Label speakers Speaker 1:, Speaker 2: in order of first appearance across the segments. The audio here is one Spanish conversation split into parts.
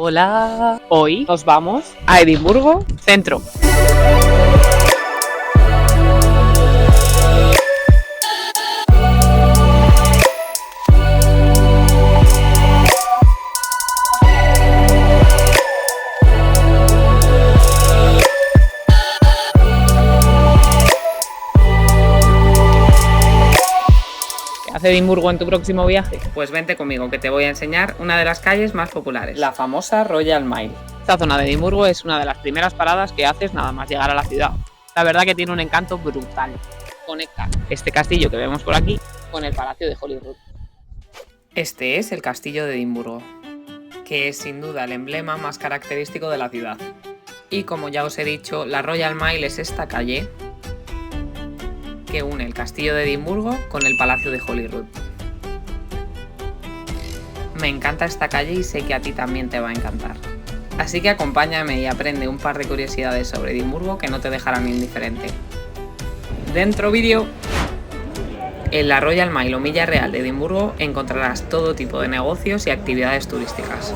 Speaker 1: Hola, hoy nos vamos a Edimburgo Centro. ¿Qué hace Edimburgo en tu próximo viaje?
Speaker 2: Pues vente conmigo que te voy a enseñar una de las calles más populares.
Speaker 1: La famosa Royal Mile. Esta zona de Edimburgo es una de las primeras paradas que haces nada más llegar a la ciudad. La verdad que tiene un encanto brutal. Conecta este castillo que vemos por aquí con el Palacio de Holyrood.
Speaker 2: Este es el Castillo de Edimburgo, que es sin duda el emblema más característico de la ciudad. Y como ya os he dicho, la Royal Mile es esta calle que une el Castillo de Edimburgo con el Palacio de Holyrood. Me encanta esta calle y sé que a ti también te va a encantar. Así que acompáñame y aprende un par de curiosidades sobre Edimburgo que no te dejarán indiferente. ¡Dentro vídeo! En la Royal Mile o Milla Real de Edimburgo encontrarás todo tipo de negocios y actividades turísticas.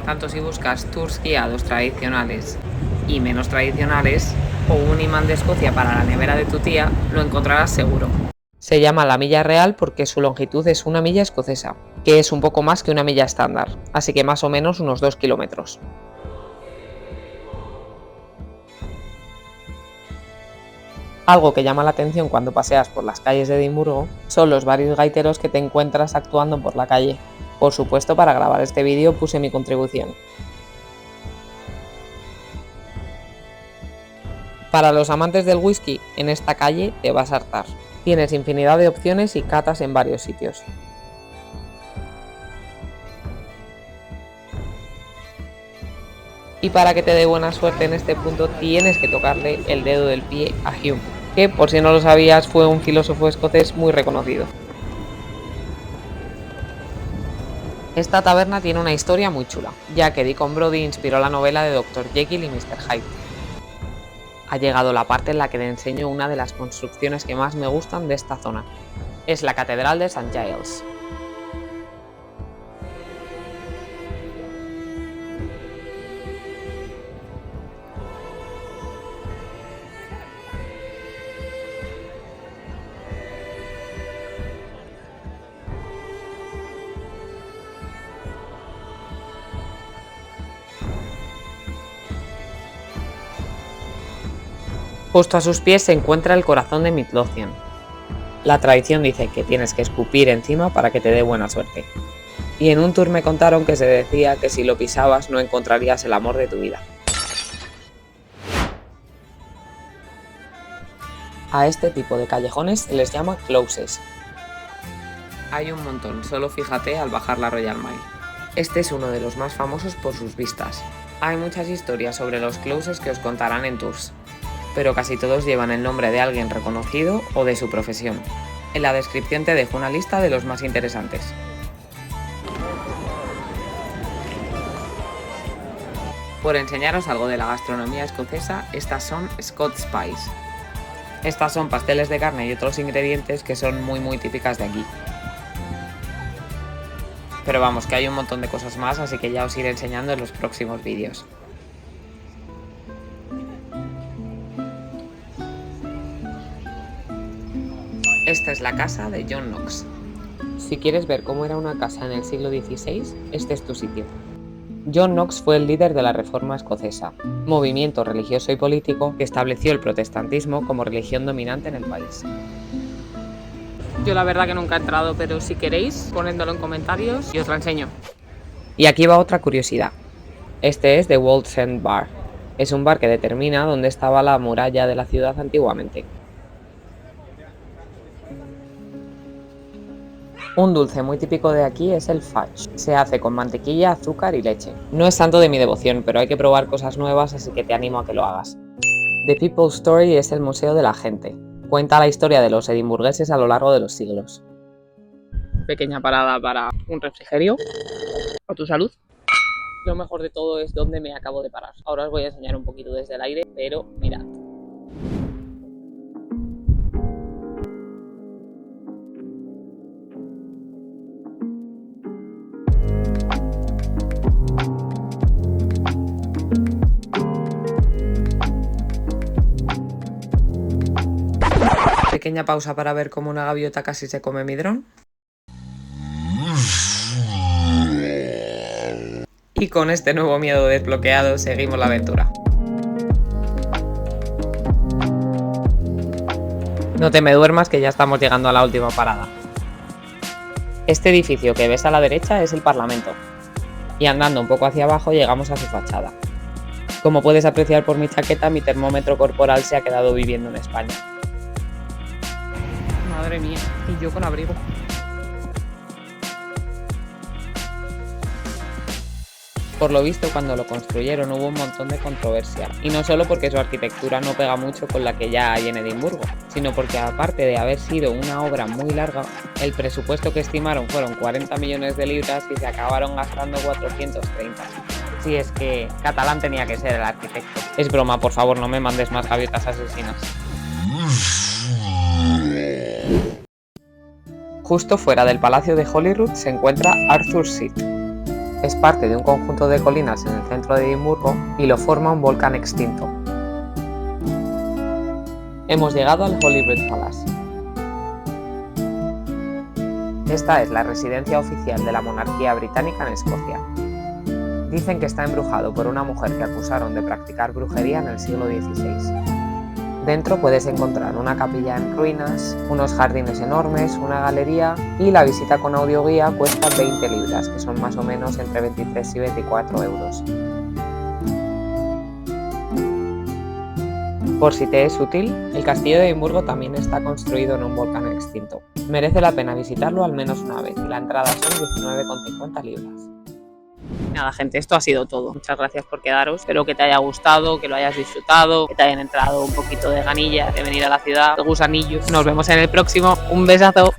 Speaker 2: Tanto si buscas tours guiados tradicionales y menos tradicionales, o un imán de Escocia para la nevera de tu tía, lo encontrarás seguro.
Speaker 1: Se llama la Milla Real porque su longitud es una milla escocesa, que es un poco más que una milla estándar, así que más o menos unos 2 kilómetros. Algo que llama la atención cuando paseas por las calles de Edimburgo son los varios gaiteros que te encuentras actuando por la calle. Por supuesto, para grabar este vídeo puse mi contribución. Para los amantes del whisky, en esta calle te vas a hartar. Tienes infinidad de opciones y catas en varios sitios. Y para que te dé buena suerte en este punto tienes que tocarle el dedo del pie a Hume, que por si no lo sabías fue un filósofo escocés muy reconocido. Esta taberna tiene una historia muy chula, ya que Deacon Brodie inspiró la novela de Dr. Jekyll y Mr. Hyde. Ha llegado la parte en la que te enseño una de las construcciones que más me gustan de esta zona. Es la Catedral de St. Giles. Justo a sus pies se encuentra el corazón de Midlothian. La tradición dice que tienes que escupir encima para que te dé buena suerte. Y en un tour me contaron que se decía que si lo pisabas no encontrarías el amor de tu vida. A este tipo de callejones se les llama closes.
Speaker 2: Hay un montón, solo fíjate al bajar la Royal Mile. Este es uno de los más famosos por sus vistas. Hay muchas historias sobre los closes que os contarán en tours, pero casi todos llevan el nombre de alguien reconocido o de su profesión. En la descripción te dejo una lista de los más interesantes. Por enseñaros algo de la gastronomía escocesa, estas son Scots Pies. Estas son pasteles de carne y otros ingredientes que son muy típicas de aquí. Pero vamos, que hay un montón de cosas más, así que ya os iré enseñando en los próximos vídeos. Esta es la casa de John Knox.
Speaker 1: Si quieres ver cómo era una casa en el siglo XVI, este es tu sitio. John Knox fue el líder de la Reforma Escocesa, movimiento religioso y político que estableció el protestantismo como religión dominante en el país. Yo la verdad que nunca he entrado, pero si queréis, ponedlo en comentarios y os la enseño. Y aquí va otra curiosidad. Este es The Wall's End Bar. Es un bar que determina dónde estaba la muralla de la ciudad antiguamente. Un dulce muy típico de aquí es el fudge. Se hace con mantequilla, azúcar y leche. No es santo de mi devoción, pero hay que probar cosas nuevas, así que te animo a que lo hagas. The People's Story es el museo de la gente. Cuenta la historia de los edimburgueses a lo largo de los siglos. Pequeña parada para un refrigerio. A tu salud. Lo mejor de todo es donde me acabo de parar. Ahora os voy a enseñar un poquito desde el aire, pero mirad.
Speaker 2: pequeña pausa para ver cómo una gaviota casi se come mi dron. Y con este nuevo miedo desbloqueado, seguimos la aventura. No te me duermas, que ya estamos llegando a la última parada. Este edificio que ves a la derecha es el Parlamento. Y andando un poco hacia abajo llegamos a su fachada. Como puedes apreciar por mi chaqueta, mi termómetro corporal se ha quedado viviendo en España. Madre mía, y yo con abrigo. Por lo visto, cuando lo construyeron hubo un montón de controversia, y no solo porque su arquitectura no pega mucho con la que ya hay en Edimburgo, sino porque aparte de haber sido una obra muy larga, el presupuesto que estimaron fueron 40 millones de libras y se acabaron gastando 430. Si es que catalán tenía que ser el arquitecto. Es broma, por favor, no me mandes más gaviotas asesinas. Justo fuera del Palacio de Holyrood se encuentra Arthur's Seat. Es parte de un conjunto de colinas en el centro de Edimburgo y lo forma un volcán extinto. Hemos llegado al Holyrood Palace. Esta es la residencia oficial de la monarquía británica en Escocia. Dicen que está embrujado por una mujer que acusaron de practicar brujería en el siglo XVI. Dentro puedes encontrar una capilla en ruinas, unos jardines enormes, una galería y la visita con audioguía cuesta 20 libras, que son más o menos entre 23 y 24 euros. Por si te es útil, el castillo de Edimburgo también está construido en un volcán extinto. Merece la pena visitarlo al menos una vez y la entrada son 19,50 libras. Nada, gente, esto ha sido todo. Muchas gracias por quedaros. Espero que te haya gustado, que lo hayas disfrutado, que te hayan entrado un poquito de ganillas de venir a la ciudad, de gusanillos. Nos vemos en el próximo. Un besazo.